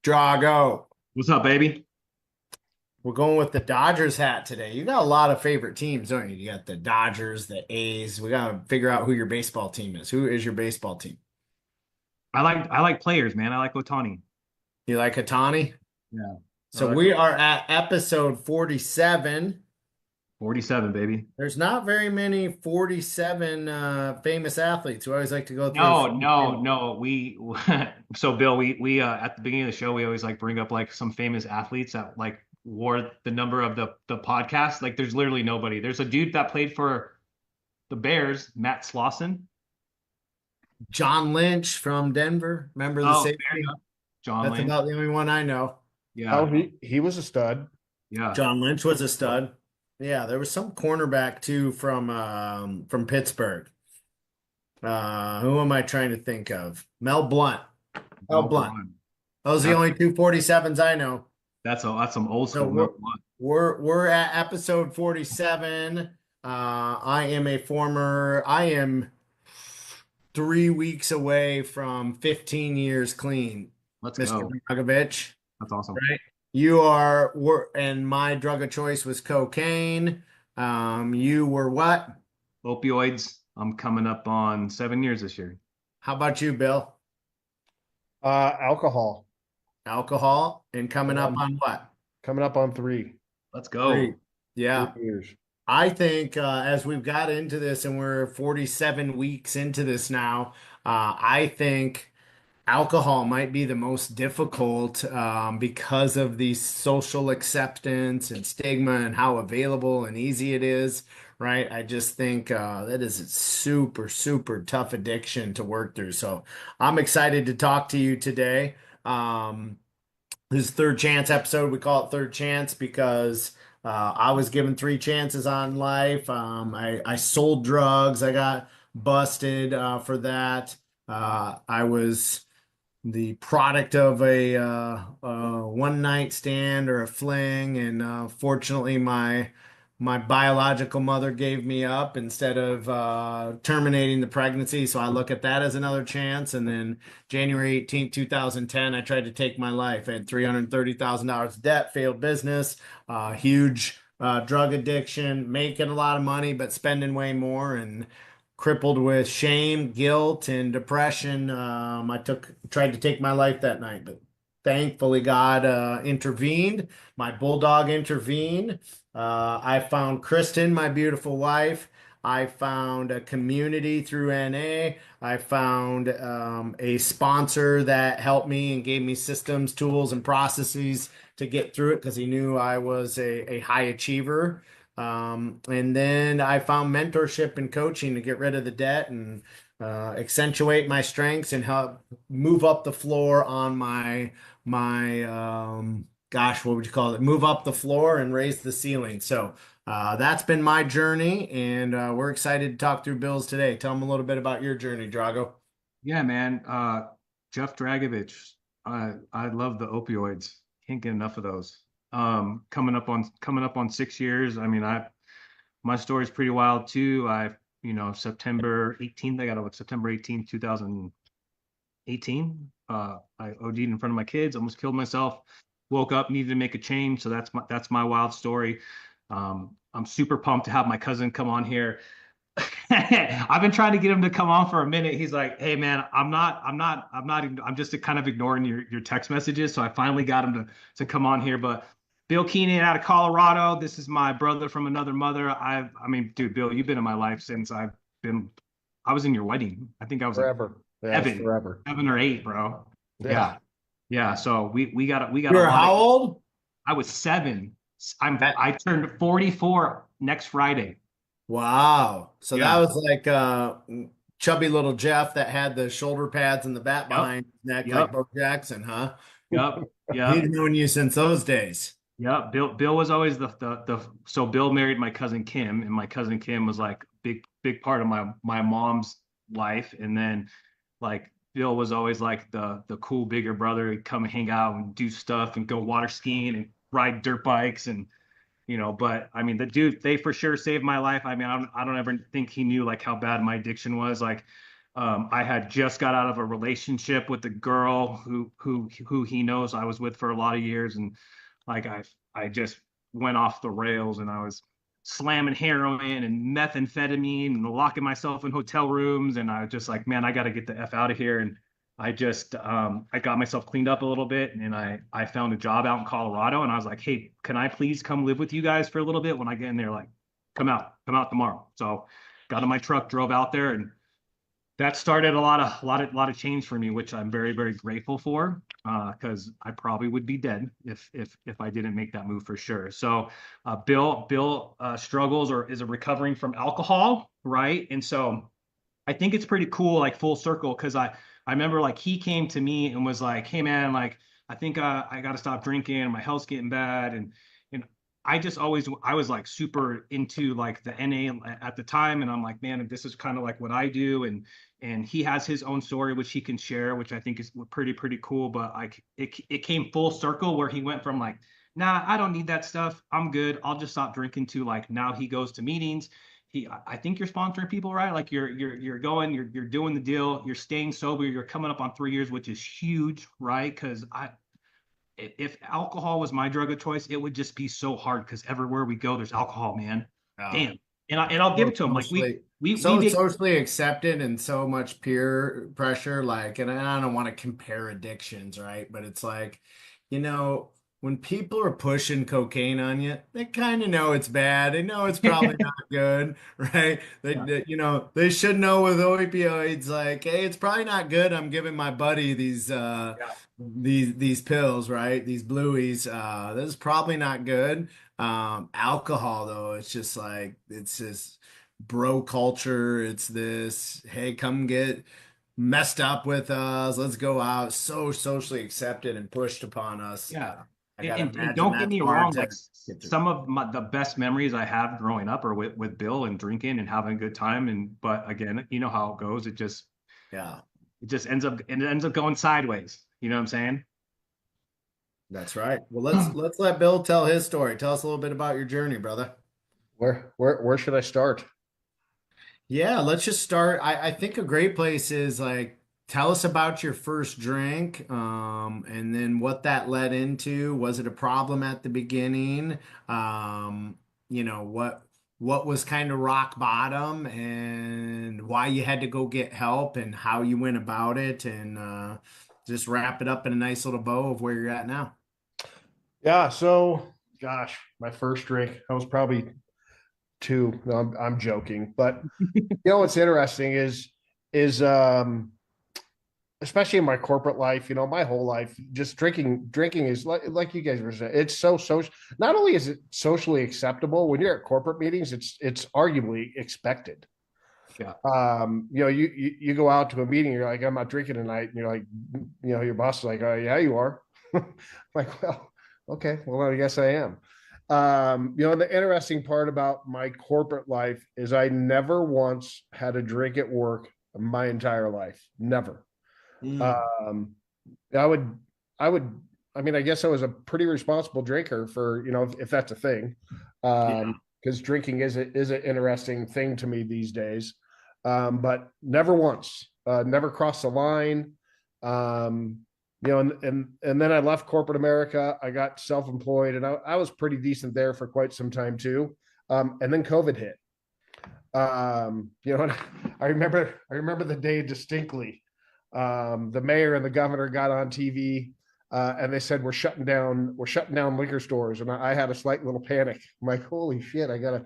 Drago. What's up, baby? We're going with the Dodgers hat today. You got a lot of favorite teams, don't you? You got the Dodgers, the A's. We got to figure out who your baseball team is. Who is your baseball team? I like players, man. I like Otani. You like Otani? Yeah, I So like we are at episode 47. 47, baby. There's not very many 47 famous athletes. We always like to go through. No, no, no. We so Bill, we at the beginning of the show, we always like bring up like some famous athletes that like wore the number of the podcast. Like there's literally nobody. There's a dude that played for the Bears, Matt Slauson. John Lynch from Denver. Remember the Oh, fair safety? enough. John That's Lynch. about the only one I know. Yeah, Oh, he was a stud. yeah. John Lynch was a stud. Yeah, there was some cornerback too from Pittsburgh. Who am I trying to think of? Mel Blunt. Mel Mel Blunt. Blount. Those are the That's only two 47s I know. that's some old So school Mel Blount. we're at episode 47. I am 3 weeks away from 15 years clean, Let's Mr. go. Dragovich. That's awesome. Right? And my drug of choice was cocaine. You were what? Opioids. I'm coming up on 7 years this year. How about you, Bill? Alcohol. Alcohol and coming up Um, on what? coming up on three. Let's Three. go. Three Yeah. years. I think as we've got into this and we're 47 weeks into this now, I think alcohol might be the most difficult because of the social acceptance and stigma and how available and easy it is, right? I just think that is a super, super tough addiction to work through. So I'm excited to talk to you today. This third chance episode, we call it third chance because I was given three chances on life. I sold drugs. I got busted for that. I was the product of a one night stand or a fling, and fortunately, my biological mother gave me up instead of terminating the pregnancy. So I look at that as another chance. And then January 18th, 2010, I tried to take my life. I had $330,000 debt, failed business, huge drug addiction, making a lot of money, but spending way more. And crippled with shame, guilt, and depression. I tried to take my life that night, but thankfully God intervened. My bulldog intervened. I found Kristen, my beautiful wife. I found a community through NA. I found a sponsor that helped me and gave me systems, tools, and processes to get through it because he knew I was a high achiever. And then I found mentorship and coaching to get rid of the debt and accentuate my strengths and help move up the floor on my gosh, what would you call it? Move up the floor and raise the ceiling. So that's been my journey, and we're excited to talk through Bills today. Tell them a little bit about your journey, Drago. Yeah, man. Jeff Dragovich. I love the opioids. Can't get enough of those. Coming up on 6 years. I mean, my story's pretty wild too. September 18th, I got out September 18th, 2018. I OD'd in front of my kids, almost killed myself. Woke up, needed to make a change. So that's my wild story. I'm super pumped to have my cousin come on here. I've been trying to get him to come on for a minute. He's like, "Hey man, I'm just kind of ignoring your text messages." So I finally got him to come on here. But Bill Kennan out of Colorado. This is my brother from another mother. I mean, dude, Bill, you've been in my life since been. I was in your wedding. I think I was like Forever. Yeah, it's seven, forever. 7 or 8, bro. Yeah. Yeah, yeah. So we got a You're lot of. how old? I was 7. That, I turned 44 next Friday. wow. So that Yeah. was like chubby little Jeff that had the shoulder pads and the bat Yep. behind his neck like Yep. Bo Jackson, huh? Yep. He's Yep. known you since those days. Yep. Bill was always the so Bill married my cousin Kim, and my cousin Kim was like big part of my mom's life. And then like Bill was always like the cool bigger brother. He'd come hang out and do stuff and go water skiing and ride dirt bikes and but I mean the dude, they for sure saved my life. I mean, I don't ever think he knew like how bad my addiction was. Like I had just got out of a relationship with a girl who he knows I was with for a lot of years, and like I just went off the rails, and I was slamming heroin and methamphetamine and locking myself in hotel rooms, and I was just like, man, I got to get the F out of here. And I got myself cleaned up a little bit, and I found a job out in Colorado, and I was like, hey, can I please come live with you guys for a little bit? When I get in there, like, come out tomorrow. So got in my truck, drove out there, and that started a lot of change for me, which I'm very, very grateful for, because I probably would be dead if I didn't make that move for sure. So Bill struggles or is recovering from alcohol, right? And so I think it's pretty cool, like full circle, because I remember like he came to me and was like, "Hey man, like I think I got to stop drinking. My health's getting bad." And I just always I was like super into like the NA at the time, and I'm like, man, this is kind of like what I do, and he has his own story which he can share, which I think is pretty cool. But like it came full circle where he went from like, nah, I don't need that stuff. I'm good. I'll just stop drinking to like now he goes to meetings. I think you're sponsoring people, right? Like you're going, you're doing the deal, you're staying sober, you're coming up on 3 years, which is huge, right? Because if alcohol was my drug of choice, it would just be so hard because everywhere we go, there's alcohol, man. Oh, Damn. I'll give so it to him. Like socially, we so make socially accepted and so much peer pressure. Like, and I don't want to compare addictions, right? But it's like, you know, when people are pushing cocaine on you, they kind of know it's bad. They know it's probably not good, right? yeah, They should know with opioids, like, hey, it's probably not good. I'm giving my buddy yeah, these pills, right? These blueies. This is probably not good. Alcohol though, it's just like it's this bro culture. It's this, hey, come get messed up with us. Let's go out. So socially accepted and pushed upon us. yeah. I gotta And imagine don't get that's me hard wrong, to like get through. some of the best memories I have growing up are with Bill and drinking and having a good time. And but again, you know how it goes. Yeah, It ends up going sideways. You know what I'm saying? that's right. Well, let's let Bill tell his story. Tell us a little bit about your journey, brother. Where should I start? Yeah, let's just start. I think a great place is like tell us about your first drink, and then what that led into. Was it a problem at the beginning? Um, what was kind of rock bottom and why you had to go get help and how you went about it, and just wrap it up in a nice little bow of where you're at now. Yeah, so gosh, my first drink, I was probably two. No, I'm joking, but what's interesting is especially in my corporate life, my whole life, just drinking is like you guys were saying, it's so social. Not only is it socially acceptable when you're at corporate meetings, it's arguably expected. Yeah. You go out to a meeting, you're like, I'm not drinking tonight, and you're like, your boss is like, oh yeah, you are. Like, well, okay, well, I guess I am. And the interesting part about my corporate life is I never once had a drink at work my entire life. Never. Mm. Um, I would, I would, I mean, I guess I was a pretty responsible drinker for, if that's a thing. Yeah. Because drinking is an interesting thing to me these days. But never once, never crossed the line. Um, and then I left corporate America. I got self-employed, and I was pretty decent there for quite some time too. And then COVID hit. And I remember the day distinctly. The mayor and the governor got on TV, and they said we're shutting down liquor stores, and I had a slight little panic. I'm like, holy shit, I gotta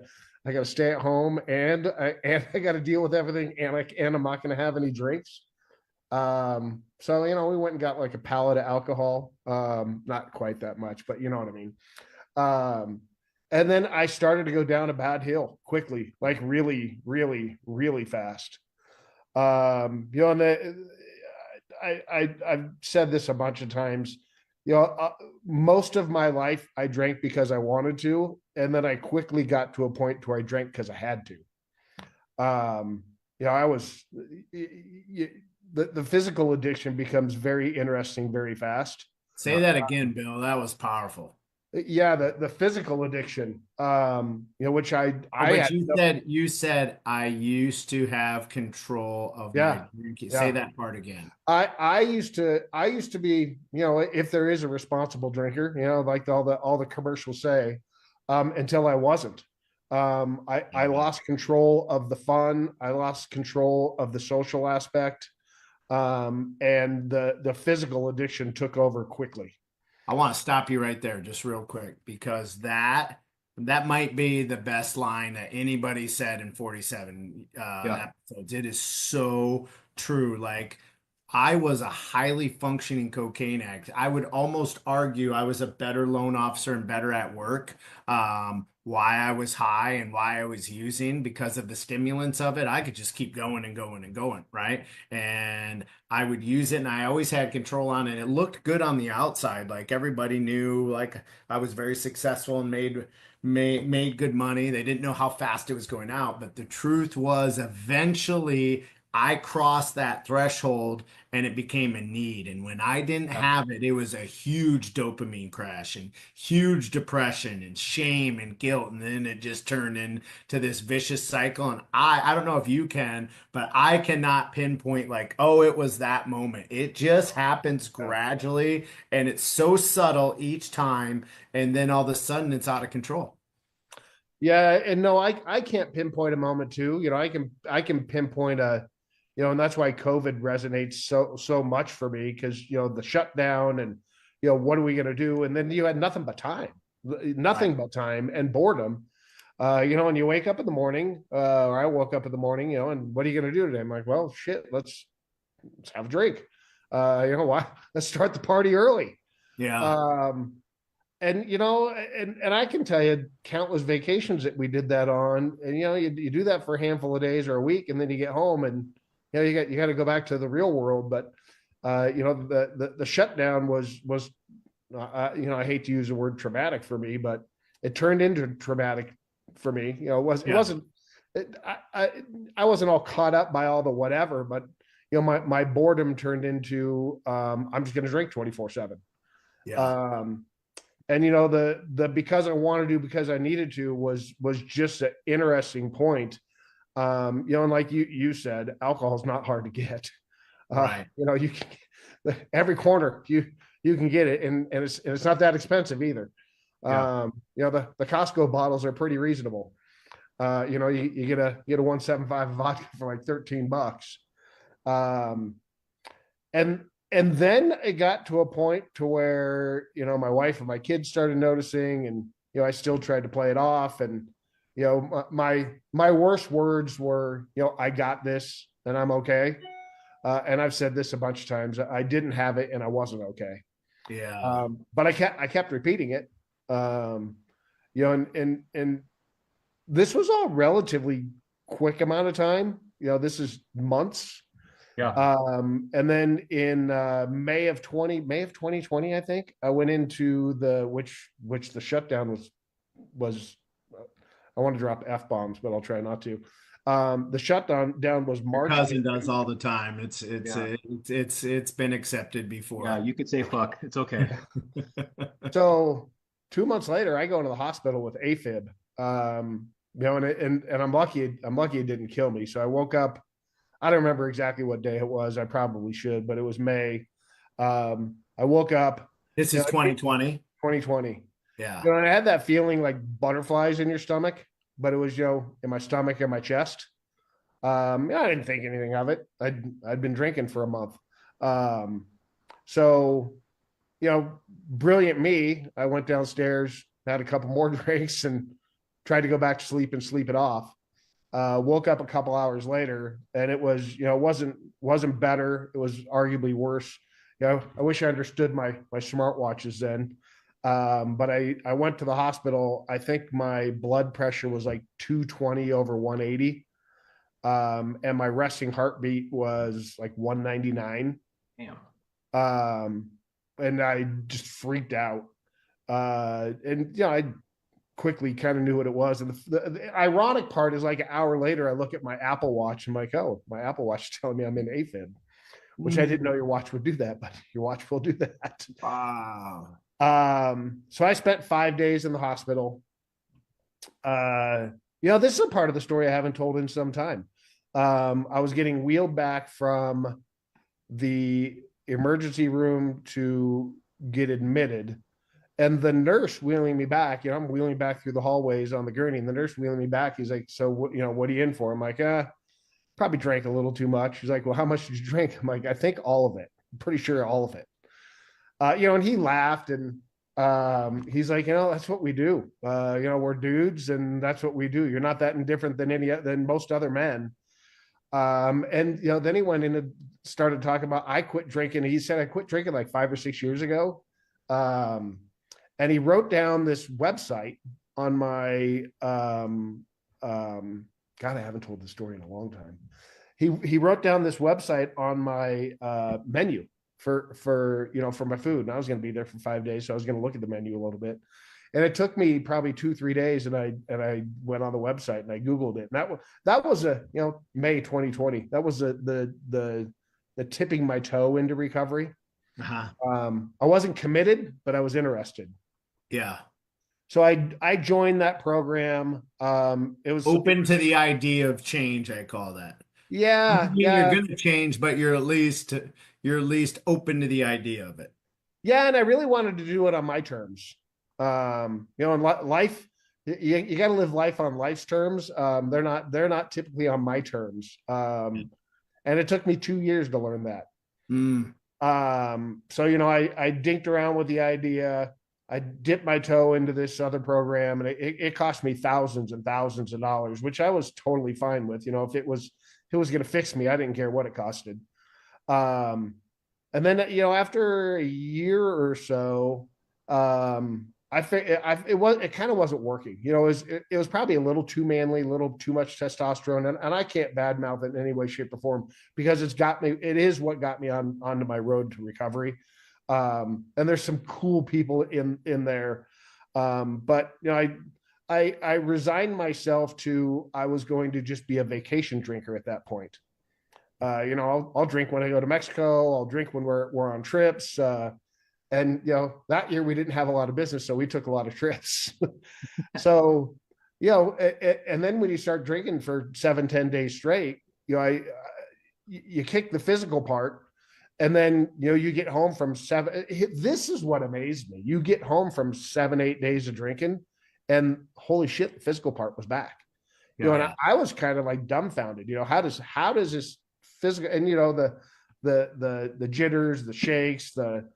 stay at home, and I gotta deal with everything, and I'm not gonna have any drinks. So we went and got like a pallet of alcohol, not quite that much, but you know what I mean. Um, and then I started to go down a bad hill quickly, like really, really, really fast. And I've said this a bunch of times. Most of my life I drank because I wanted to, and then I quickly got to a point where I drank because I had to. I was the physical addiction becomes very interesting very fast. Say that again, Bill. That was powerful. Yeah, the physical addiction, which Oh, I but had. you said I used to have control of my Yeah, drinking. Say yeah. that part again. I used to be, if there is a responsible drinker, like all the commercials say, until I wasn't. I Yeah. lost control of the fun. I lost control of the social aspect, and the physical addiction took over quickly. I want to stop you right there just real quick because that might be the best line that anybody said in 47 Yeah. episodes. It is so true. Like I was a highly functioning cocaine addict. I would almost argue I was a better loan officer and better at work. Why I was high and why I was using because of the stimulants of it. I could just keep going and going and going, right? And I would use it and I always had control on it. It looked good on the outside. Like everybody knew like I was very successful and made good money. They didn't know how fast it was going out, but the truth was eventually I crossed that threshold and it became a need. And when I didn't Yeah. have it, it was a huge dopamine crash and huge depression and shame and guilt. And then it just turned into this vicious cycle. And I don't know if you can, but I cannot pinpoint like, oh, it was that moment. It just happens Yeah. gradually and it's so subtle each time. And then all of a sudden it's out of control. Yeah, and no, I can't pinpoint a moment too. I can pinpoint and that's why COVID resonates so much for me, because the shutdown, and what are we going to do? And then you had nothing but time, Right. nothing but time and boredom. And you wake up in the morning, or I woke up in the morning, and what are you going to do today? I'm like, well, shit, let's have a drink. Why? Let's start the party early. Yeah. Um, and I can tell you countless vacations that we did that on, and you do that for a handful of days or a week, and then you get home, and you got to go back to the real world. But the shutdown was I hate to use the word traumatic for me, but it turned into traumatic for me. It Yeah. wasn't I wasn't all caught up by all the whatever, but my boredom turned into, I'm just going to drink 24/7. Yeah. um and the because I wanted to, because I needed to, was just an interesting point. And like you said, alcohol is not hard to get. Right. You can, every corner you can get it, and it's not that expensive either. Yeah. The Costco bottles are pretty reasonable. You get a 175 vodka for like $13. um and then it got to a point to where my wife and my kids started noticing, and I still tried to play it off. And my worst words were, I got this and I'm okay. And I've said this a bunch of times: I didn't have it and I wasn't okay. Yeah. But I kept repeating it. um and this was all relatively quick amount of time. This is months. Yeah. And then in May of 2020, I think I went into which the shutdown was. I want to drop F bombs, but I'll try not to. The shutdown down was Your March cousin 8th. does all the time. Yeah. It's been accepted Yeah. before. You could say fuck. It's okay. So 2 months later, I go into the hospital with AFib. And I'm lucky it didn't kill me. So I woke up. I don't remember exactly what day it was. I probably should, but it was May. I woke up, This is 2020. 2020. Yeah. And I had that feeling like butterflies in your stomach, but it was, in my stomach and my chest. I didn't think anything of it. I'd been drinking for a month. Um, so, brilliant me. I went downstairs, had a couple more drinks, and tried to go back to sleep and sleep it off. Woke up a couple hours later, and it was, wasn't better. It was arguably worse. I wish I understood my smartwatches then. But I went to the hospital. I think my blood pressure was like 220 over 180. And my resting heartbeat was like 199. Damn. And I just freaked out. And I quickly kind of knew what it was. And the ironic part is, like, an hour later, I look at my Apple Watch. I'm like, oh, my Apple Watch is telling me I'm in AFib, which I didn't know your watch would do that, but your watch will do that. Wow. So I spent 5 days in the hospital. This is a part of the story I haven't told in some time. I was getting wheeled back from the emergency room to get admitted. And the nurse wheeling me back, I'm wheeling back through the hallways on the gurney. And the nurse wheeling me back, he's like, "So what are you in for?" I'm like, probably drank a little too much. He's like, "Well, how much did you drink?" I'm like, "I think all of it. I'm pretty sure all of it." And he laughed, and he's like, "That's what we do. We're dudes, and that's what we do. You're not that indifferent than most other men." And then he went in and started talking about, I quit drinking. He said I quit drinking like 5 or 6 years ago. And he wrote down this website on my God, I haven't told this story in a long time. He wrote down this website on my menu for my food. And I was going to be there for 5 days, so I was going to look at the menu a little bit. And it took me probably 2-3 days, and I went on the website and I Googled it. And that was May 2020. That was the tipping my toe into recovery. Uh-huh. I wasn't committed, but I was interested. Yeah. So I joined that program. It was Open to the idea of change, I call that. yeah, Doesn't mean you're yeah, going to change, but you're at least open to the idea of it. yeah. And I really wanted to do it on my terms. In life, you got to live life on life's terms. They're not typically on my terms. And it took me 2 years to learn that. Mm. So I dinked around with the idea. I dipped my toe into this other program, and it cost me thousands and thousands of dollars, which I was totally fine with. If it was going to fix me, I didn't care what it costed. And then after a year or so, it kind of wasn't working. It was probably a little too manly, a little too much testosterone, and I can't badmouth it in any way, shape, or form, because it is what got me onto my road to recovery. And there's some cool people in there. But I resigned myself to, I was going to just be a vacation drinker at that point. I'll drink when I go to Mexico. I'll drink when we're on trips. And that year we didn't have a lot of business, so we took a lot of trips. So, and then when you start drinking for 7-10 days straight, you kick the physical part, and then you get home from seven. This is what amazed me. You get home from 7-8 days of drinking, and holy shit, the physical part was back. And I was kind of like dumbfounded. How does this physical, and the jitters, the shakes, the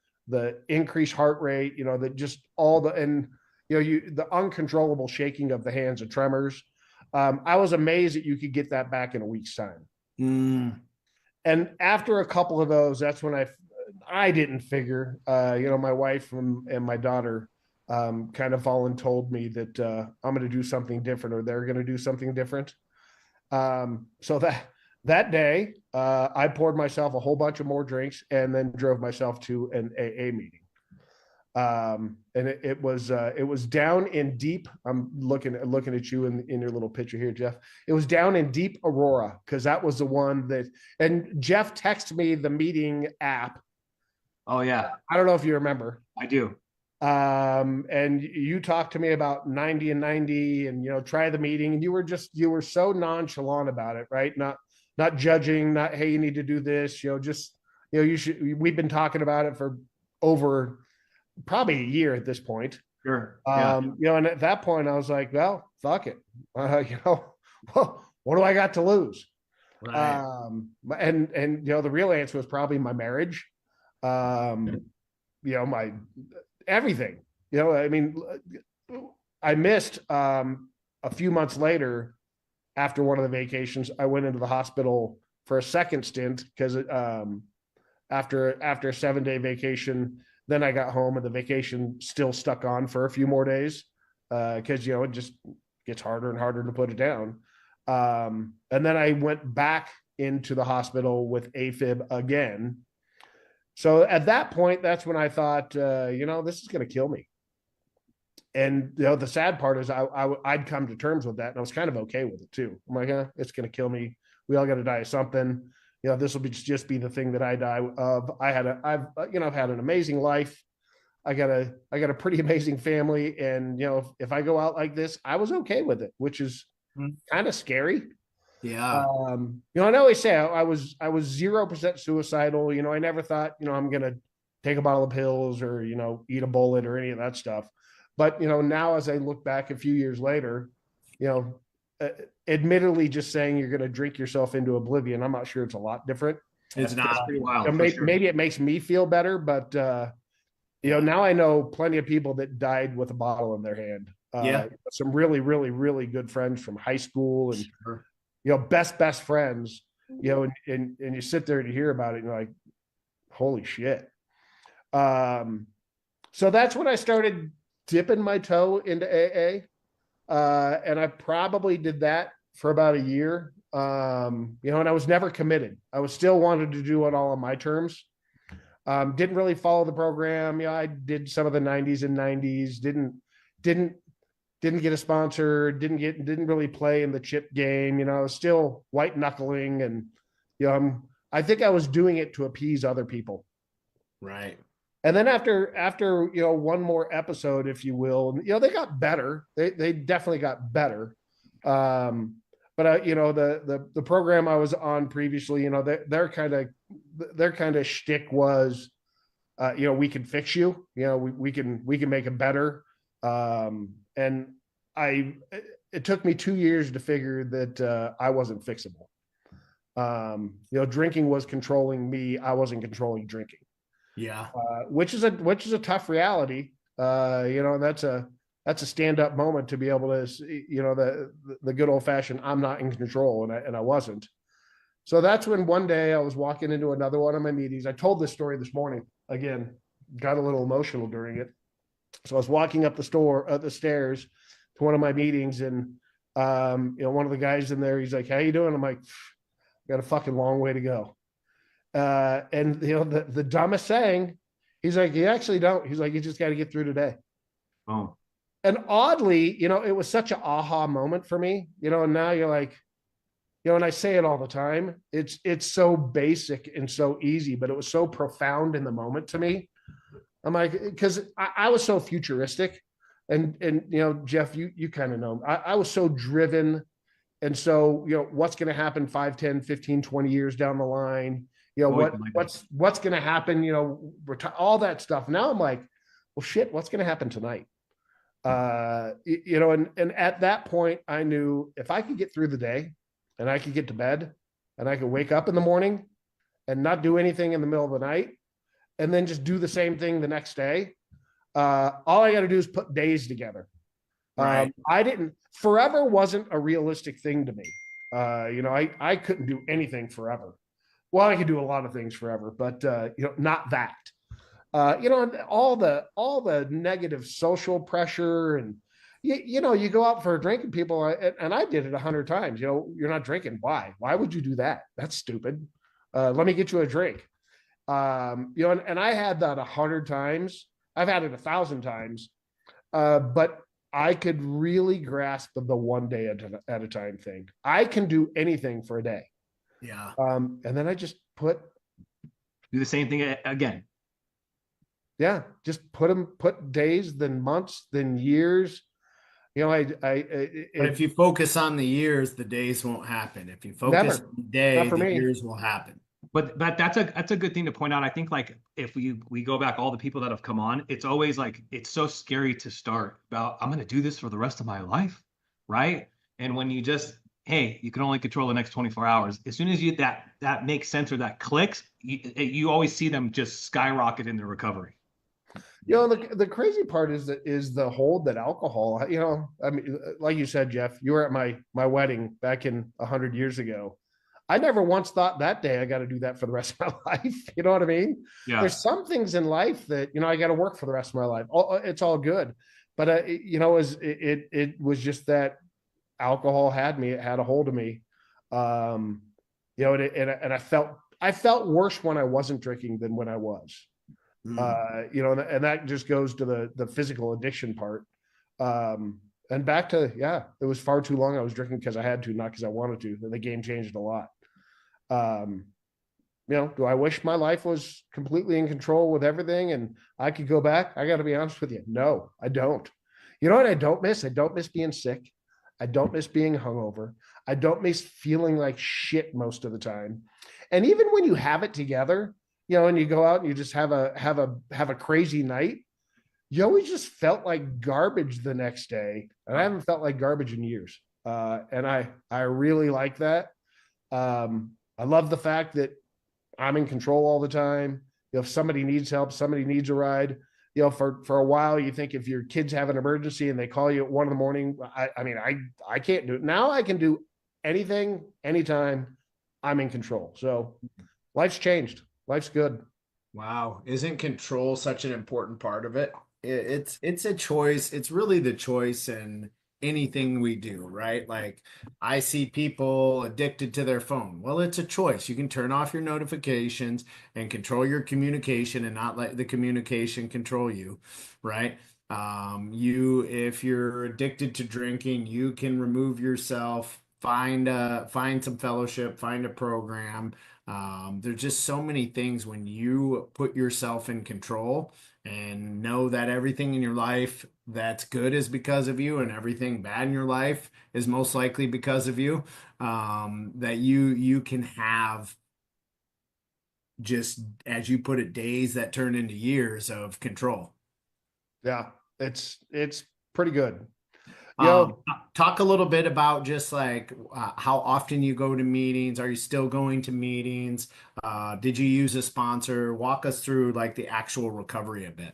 increased heart rate, that just all the uncontrollable shaking of the hands and tremors. I was amazed that you could get that back in a week's time. Mm. And after a couple of those, that's when I didn't figure, my wife and my daughter kind of told me that I'm going to do something different, or they're going to do something different. So that day, I poured myself a whole bunch of more drinks and then drove myself to an AA meeting. And it was down in deep. I'm looking at you in your little picture here, Jeff. It was down in deep Aurora, because that was the one that. And Jeff texted me the meeting app. Oh yeah, I don't know if you remember. I do. And you talked to me about 90 and 90, and try the meeting, and you were so nonchalant about it, right? Not judging, not, hey, you need to do this, just you should. We've been talking about it for over probably a year at this point. Sure. Yeah. And at that point I was like, well, fuck it. Well, what do I got to lose? Right. And the real answer was probably my marriage. My everything. I mean, I missed a few months later, after one of the vacations, I went into the hospital for a second stint, because after a 7-day vacation, then I got home and the vacation still stuck on for a few more days, because it just gets harder and harder to put it down. And then I went back into the hospital with AFib again. So at that point, that's when I thought, this is going to kill me. And the sad part is I'd come to terms with that, and I was kind of okay with it too. I'm like, it's going to kill me. We all got to die of something. This will just be the thing that I die of. I've had an amazing life. I got a pretty amazing family, and if I go out like this, I was okay with it, which is kind of scary. Yeah. And I always say I was 0% suicidal. I never thought I'm gonna take a bottle of pills or eat a bullet or any of that stuff. But now as I look back a few years later, you know, admittedly, just saying you're gonna drink yourself into oblivion, I'm not sure it's a lot different. It's That's not. pretty wild for sure. Maybe it makes me feel better, but now I know plenty of people that died with a bottle in their hand. Yeah. Some really, really, really good friends from high school and Sure. best friends, and you sit there and you hear about it and you're like, holy shit. So that's when I started dipping my toe into AA. And I probably did that for about a year. And I was never committed. I was still wanted to do it all on my terms. Didn't really follow the program. I did some of the 90s and 90s, didn't get a sponsor, didn't really play in the chip game. I was still white knuckling, and I think I was doing it to appease other people. Right. And then after one more episode, if you will, they got better. They definitely got better. But the program I was on previously, their kind of shtick was, we can fix you. We can make it better. And it took me 2 years to figure that I wasn't fixable. Drinking was controlling me. I wasn't controlling drinking. Yeah. Which is a tough reality. And that's a stand-up moment to be able to, the good old fashioned, I'm not in control, and I wasn't. So that's when one day I was walking into another one of my meetings. I told this story this morning. Again, got a little emotional during it. So I was walking up the stairs to one of my meetings, and one of the guys in there, he's like, "How you doing?" I'm like, "Got a fucking long way to go." And the dumbest saying, he's like, "You actually don't." He's like, "You just got to get through today." Oh, And oddly, it was such an aha moment for me. And now you're like, and I say it all the time. It's so basic and so easy, but it was so profound in the moment to me. I'm like, because I was so futuristic, and Jeff, you kind of know, I was so driven, and so what's going to happen 5, 10, 15, 20 years down the line, what's going to happen, all that stuff. Now I'm like, well, shit, what's going to happen tonight? And at that point I knew if I could get through the day and I could get to bed and I could wake up in the morning and not do anything in the middle of the night and then just do the same thing the next day, all I got to do is put days together. Right. Forever wasn't a realistic thing to me. I couldn't do anything forever. Well, I could do a lot of things forever, but not that. And all the negative social pressure, and you go out for a drink and people, and I did it 100 times. You're not drinking. Why would you do that? That's stupid. Let me get you a drink. And I had that 100 times. I've had it 1,000 times. But I could really grasp the one day at a time thing. I can do anything for a day. Yeah. And then I just do the same thing again. Yeah, just put days, then months, then years. But if you focus on the years, the days won't happen. If you focus on the day, the years will happen. But that's a good thing to point out. I think like if we go back, all the people that have come on, it's always like it's so scary to start about I'm going to do this for the rest of my life, right? And when you just you can only control the next 24 hours. As soon as that makes sense or that clicks, you always see them just skyrocket in their recovery. The crazy part is the hold that alcohol. I mean, like you said, Jeff, you were at my wedding back in 100 years ago. I never once thought that day I got to do that for the rest of my life. You know what I mean? Yeah. There's some things in life that I got to work for the rest of my life. It's all good, but it was just that alcohol had me. It had a hold of me. And I felt worse when I wasn't drinking than when I was. And that just goes to the physical addiction part. And back to, it was far too long. I was drinking because I had to, not because I wanted to. The game changed a lot. do I wish my life was completely in control with everything and I could go back? I got to be honest with you. No, I don't. You know what I don't miss? I don't miss being sick. I don't miss being hungover. I don't miss feeling like shit most of the time. And even when you have it together, and you go out and you just have a crazy night, you always just felt like garbage the next day. And I haven't felt like garbage in years. And I really like that. I love the fact that I'm in control all the time. If somebody needs help, somebody needs a ride. For a while, you think if your kids have an emergency and they call you at 1 a.m, I can't do it. Now I can do anything, anytime. I'm in control. So life's changed. Life's good. Wow. Isn't control such an important part of it? It's a choice. It's really the choice in anything we do, right? Like I see people addicted to their phone. Well, it's a choice. You can turn off your notifications and control your communication and not let the communication control you, right? If you're addicted to drinking, you can remove yourself, find some fellowship, find a program. There's just so many things when you put yourself in control and know that everything in your life that's good is because of you and everything bad in your life is most likely because of you. That you can have, just as you put it, days that turn into years of control. Yeah, it's pretty good. Um, Talk a little bit about just like how often you go to meetings. Are you still going to meetings? Did you use a sponsor? Walk us through like the actual recovery a bit.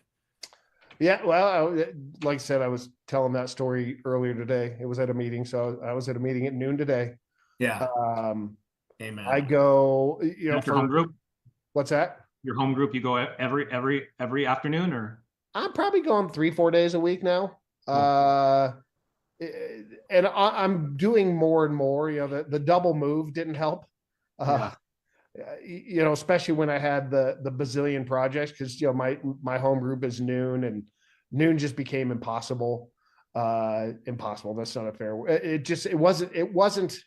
Yeah, well, like I said, I was telling that story earlier today. It was at a meeting, so I was at a meeting at noon today. Yeah. Um, I Amen. go, That's your home group. what's that? Your home group. You go every afternoon, or I'm probably going 3, 4 days a week now. cool. And I'm doing more and more. The double move didn't help. Uh, Yeah. Especially when I had the bazillion projects, because my home group is noon, and noon just became impossible. Impossible. That's not a fair. It wasn't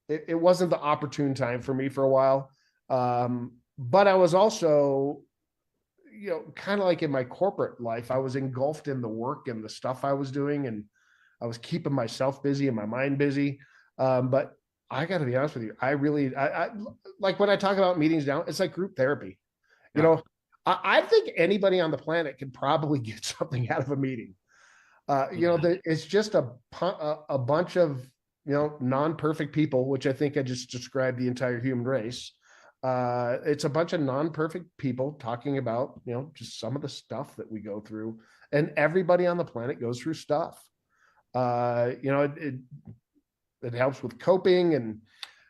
the opportune time for me for a while. But I was also, kind of like in my corporate life, I was engulfed in the work and the stuff I was doing, and I was keeping myself busy and my mind busy. But I got to be honest with you, I like when I talk about meetings now, it's like group therapy. You Yeah. know, I think anybody on the planet could probably get something out of a meeting. It's just a bunch of non-perfect people, which I think I just described the entire human race. It's a bunch of non-perfect people talking about just some of the stuff that we go through, and everybody on the planet goes through stuff. It helps with coping, and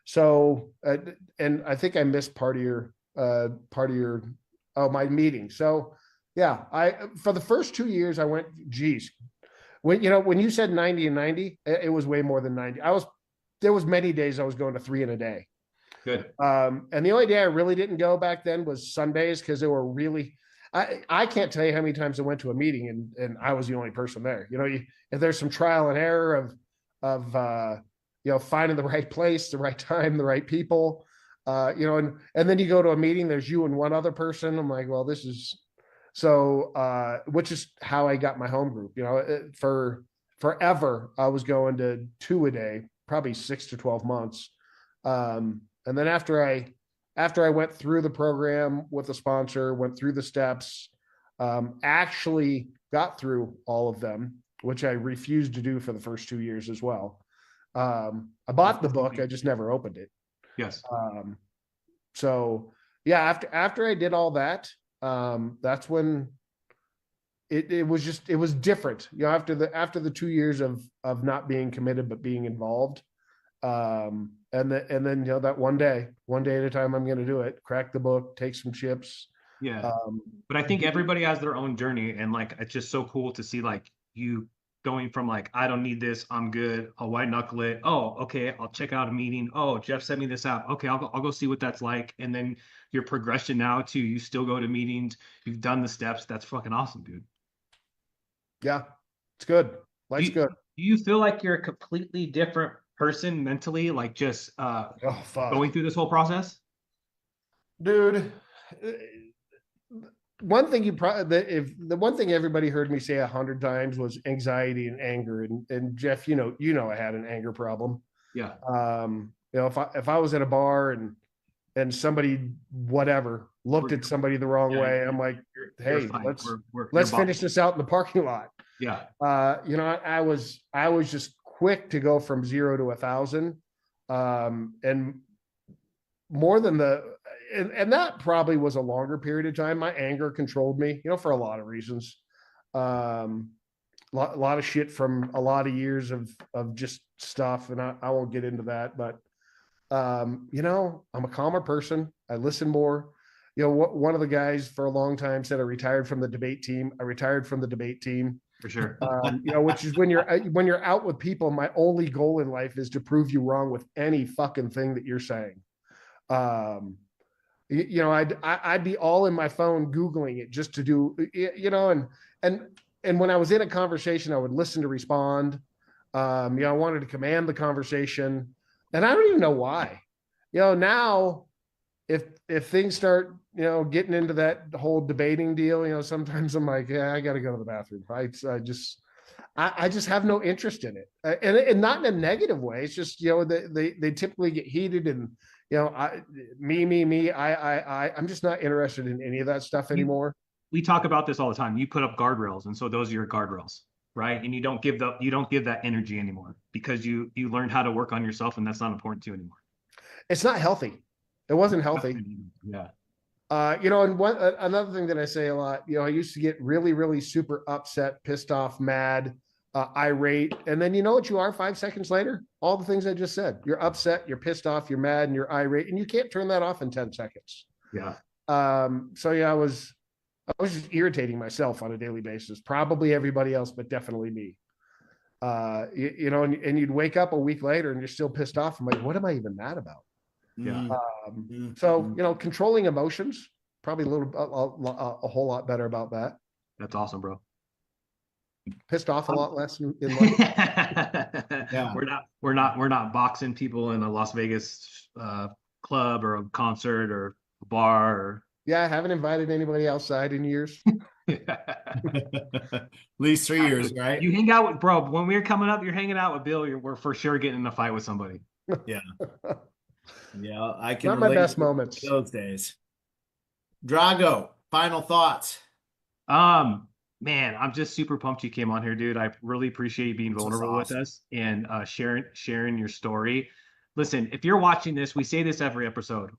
so and I think I missed part of your my meeting. So yeah, I for the first 2 years I went, geez, when you said 90 and 90, it was way more than 90. There was many days I was going to 3 in a day. Good. And the only day I really didn't go back then was Sundays, because they were really, I can't tell you how many times I went to a meeting and I was the only person there. If there's some trial and error of finding the right place, the right time, the right people, and then you go to a meeting, there's you and one other person. I'm like, well, this is which is how I got my home group. For forever, I was going to 2 a day, probably 6 to 12 months. And then after I went through the program with a sponsor, went through the steps, actually got through all of them, which I refused to do for the first 2 years as well. I bought the book, I just never opened it. Yes. So yeah, after I did all that, that's when it was different. After the 2 years of not being committed but being involved. And then that one day at a time, I'm going to do it. Crack the book, take some chips. Yeah. But I think everybody has their own journey, and like it's just so cool to see like you going from like I don't need this, I'm good, I'll white knuckle it. Oh, okay, I'll check out a meeting. Oh, Jeff sent me this app. Okay, I'll go see what that's like. And then your progression now to you still go to meetings, you've done the steps. That's fucking awesome, dude. Yeah, it's good. Life's good. Do you feel like you're a completely different person mentally, like just Oh fuck. going through this whole process? Dude, one thing you probably if the one thing everybody heard me say 100 times was anxiety and anger, and Jeff, I had an anger problem. Yeah. If I was at a bar and somebody whatever looked We're, at somebody the wrong yeah, way, I'm like, you're hey, fine. You're let's finish this out in the parking lot. Yeah. I was just quick to go from 0 to 1,000, and more than and that probably was a longer period of time. My anger controlled me, for a lot of reasons. Um, lot of shit from a lot of years of just stuff, and I won't get into that. But I'm a calmer person. I listen more. One of the guys for a long time said I retired from the debate team. I retired from the debate team. For sure. Which is when you're out with people, my only goal in life is to prove you wrong with any fucking thing that you're saying. I'd be all in my phone Googling it just to do, and when I was in a conversation, I would listen to respond. I wanted to command the conversation, and I don't even know why. Now if things start, getting into that whole debating deal, sometimes I'm like, yeah, I got to go to the bathroom. I just have no interest in it, and not in a negative way. It's just they typically get heated, and me. I'm just not interested in any of that stuff anymore. We talk about this all the time. You put up guardrails, and so those are your guardrails, right? And you don't give that energy anymore because you learned how to work on yourself, and that's not important to you anymore. It's not healthy. It wasn't healthy. Yeah. And another thing that I say a lot, I used to get really, really super upset, pissed off, mad, irate, and then you know what you are 5 seconds later? All the things I just said. You're upset, you're pissed off, you're mad, and you're irate, and you can't turn that off in 10 seconds. Yeah. So yeah, I was just irritating myself on a daily basis. Probably everybody else, but definitely me. And you'd wake up a week later and you're still pissed off. I'm like, what am I even mad about? Yeah. So controlling emotions, probably a whole lot better about that. That's awesome, bro. Pissed off a lot less in life. Yeah. We're not boxing people in a Las Vegas club or a concert or a bar or Yeah, I haven't invited anybody outside in years. At least 3 years, right? You hang out with bro. When we're coming up, you're hanging out with Bill. We're for sure getting in a fight with somebody. Yeah. Yeah, I can Not my relate best to moments. those days. Drago, final thoughts. Man, I'm just super pumped you came on here, dude. I really appreciate you being vulnerable with us and sharing your story. Listen, if you're watching this, we say this every episode.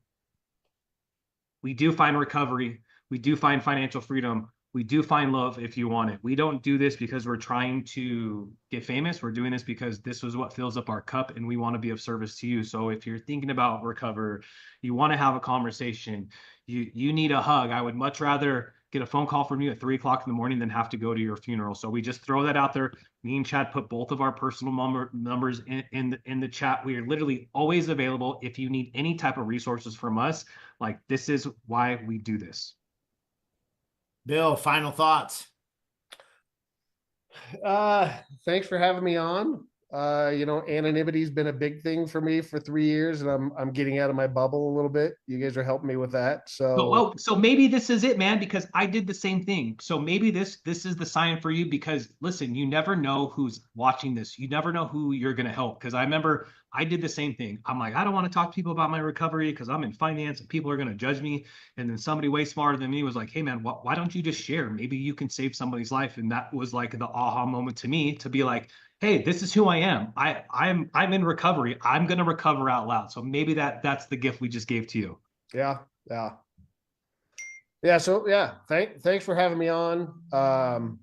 We do find recovery. We do find financial freedom. We do find love if you want it. We don't do this because we're trying to get famous. We're doing this because this was what fills up our cup and we want to be of service to you. So if you're thinking about recover, you want to have a conversation, you need a hug, I would much rather get a phone call from you at 3 o'clock in the morning than have to go to your funeral. So we just throw that out there. Me and Chad put both of our personal numbers in the chat. We are literally always available if you need any type of resources from us. Like, this is why we do this. Bill, final thoughts. Thanks for having me on. Anonymity's been a big thing for me for 3 years, and I'm getting out of my bubble a little bit. You guys are helping me with that. So maybe this is it, man, because I did the same thing. So maybe this is the sign for you, because listen, you never know who's watching this. You never know who you're going to help. Because I remember I did the same thing. I'm like, I don't want to talk to people about my recovery because I'm in finance and people are going to judge me. And then somebody way smarter than me was like, hey man, why don't you just share? Maybe you can save somebody's life. And that was like the aha moment to me, to be like, hey, this is who I am. I'm in recovery. I'm going to recover out loud. So maybe that's the gift we just gave to you. Yeah. So yeah, thanks for having me on. I'm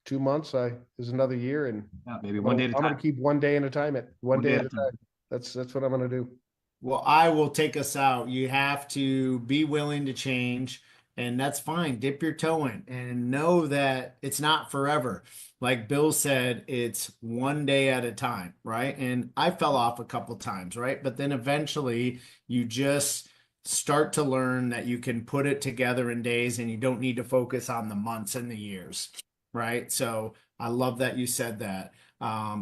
2 months. Is another year, and maybe one day at a time. I'm gonna keep one day at a time. One day at a time. That's what I'm gonna do. Well, I will take us out. You have to be willing to change, and that's fine. Dip your toe in and know that it's not forever. Like Bill said, it's one day at a time, right? And I fell off a couple times, right? But then eventually you just start to learn that you can put it together in days and you don't need to focus on the months and the years, right? So I love that you said that.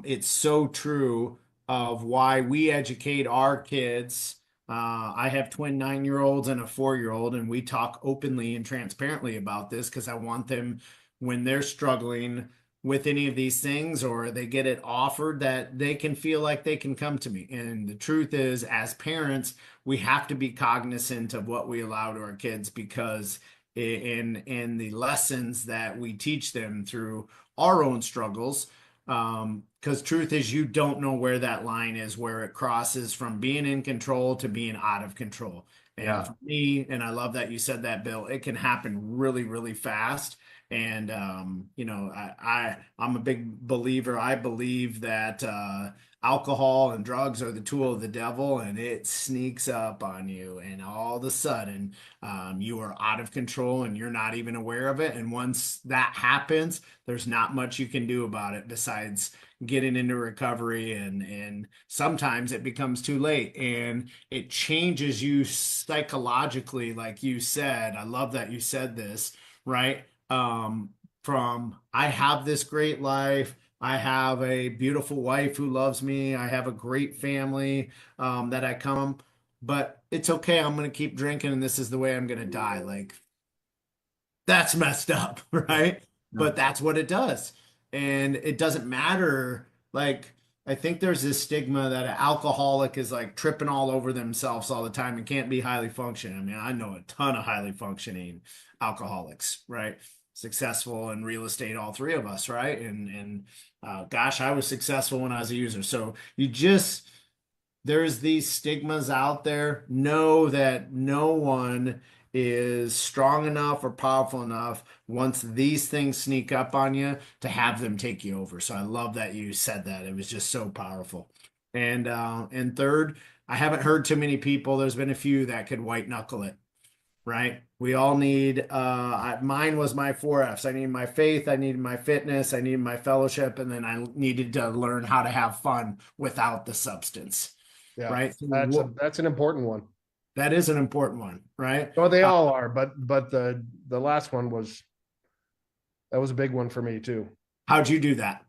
It's so true of why we educate our kids I have twin 9-year-olds and a 4-year-old, and we talk openly and transparently about this because I want them, when they're struggling with any of these things or they get it offered, that they can feel like they can come to me. And the truth is, as parents, we have to be cognizant of what we allow to our kids, because in the lessons that we teach them through our own struggles, because truth is, you don't know where that line is, where it crosses from being in control to being out of control. And Yeah. for me, and I love that you said that, Bill, it can happen really, really fast. And I'm a big believer. I believe that alcohol and drugs are the tool of the devil, and it sneaks up on you, and all of a sudden, you are out of control and you're not even aware of it. And once that happens, there's not much you can do about it besides getting into recovery, and sometimes it becomes too late and it changes you psychologically, like you said. I love that you said this, right? From I have this great life, I have a beautiful wife who loves me, I have a great family, that I come, but it's okay, I'm going to keep drinking and this is the way I'm going to die. Like, that's messed up, right? Yeah. But that's what it does. And it doesn't matter. Like, I think there's this stigma that an alcoholic is like tripping all over themselves all the time and can't be highly functioning. I mean, I know a ton of highly functioning alcoholics, right? Successful in real estate, all three of us, right? And gosh, I was successful when I was a user. So you just, there's these stigmas out there. Know that no one is strong enough or powerful enough once these things sneak up on you to have them take you over. So I love that you said that. It was just so powerful. And third, I haven't heard too many people. There's been a few that could white knuckle it, right? We all need, mine was my 4 F's. I needed my faith, I needed my fitness, I needed my fellowship, and then I needed to learn how to have fun without the substance, Yeah, right? So that's an important one. that is an important one, right? Well, they all are, but the last one was that was a big one for me too. How'd you do that?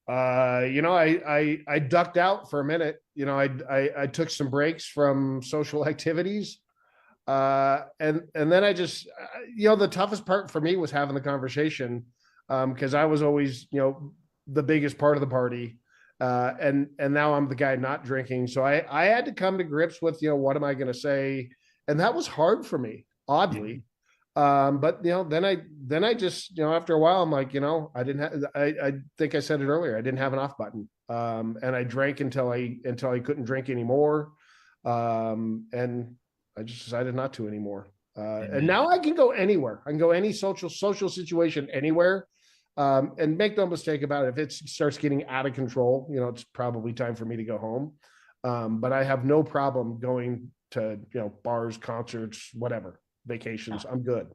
I ducked out for a minute. I took some breaks from social activities. And then I just, the toughest part for me was having the conversation, because I was always, the biggest part of the party. And now I'm the guy not drinking. So I had to come to grips with, what am I going to say? And that was hard for me, Yeah. oddly. But then I just, after a while, I'm like, I didn't have, I think I said it earlier, I didn't have an off button. And I drank until I couldn't drink anymore. And I just decided not to anymore. And Amen. now I can go anywhere. I can go any social situation anywhere. And make no mistake about it. If it starts getting out of control, it's probably time for me to go home. But I have no problem going to, bars, concerts, whatever, vacations. I'm good.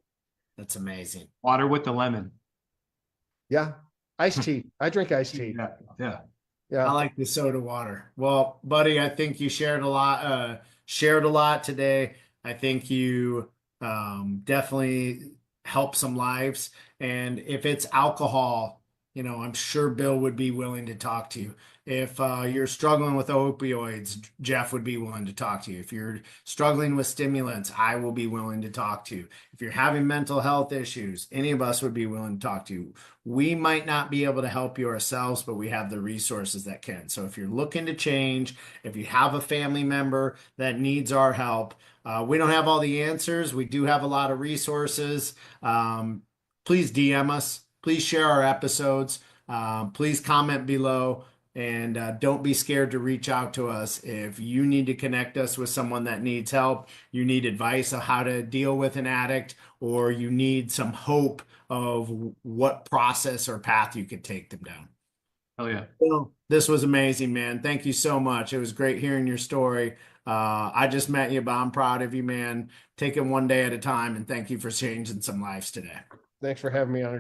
That's amazing. Water with the lemon. Yeah. Iced tea. I drink iced tea. Yeah. Yeah. I Yeah. like the soda water. Well, buddy, I think you shared a lot today. I think you definitely help some lives. And if it's alcohol, I'm sure Bill would be willing to talk to you. If you're struggling with opioids, Jeff would be willing to talk to you. If you're struggling with stimulants, I will be willing to talk to you. If you're having mental health issues, any of us would be willing to talk to you. We might not be able to help you ourselves, but we have the resources that can. So if you're looking to change, if you have a family member that needs our help, we don't have all the answers. We do have a lot of resources. Please DM us. Please share our episodes. Please comment below. And don't be scared to reach out to us if you need to connect us with someone that needs help, you need advice on how to deal with an addict, or you need some hope of what process or path you could take them down. Hell yeah. Well, this was amazing, man. Thank you so much. It was great hearing your story. I just met you, but I'm proud of you, man. Take it one day at a time, and thank you for changing some lives today. Thanks for having me on.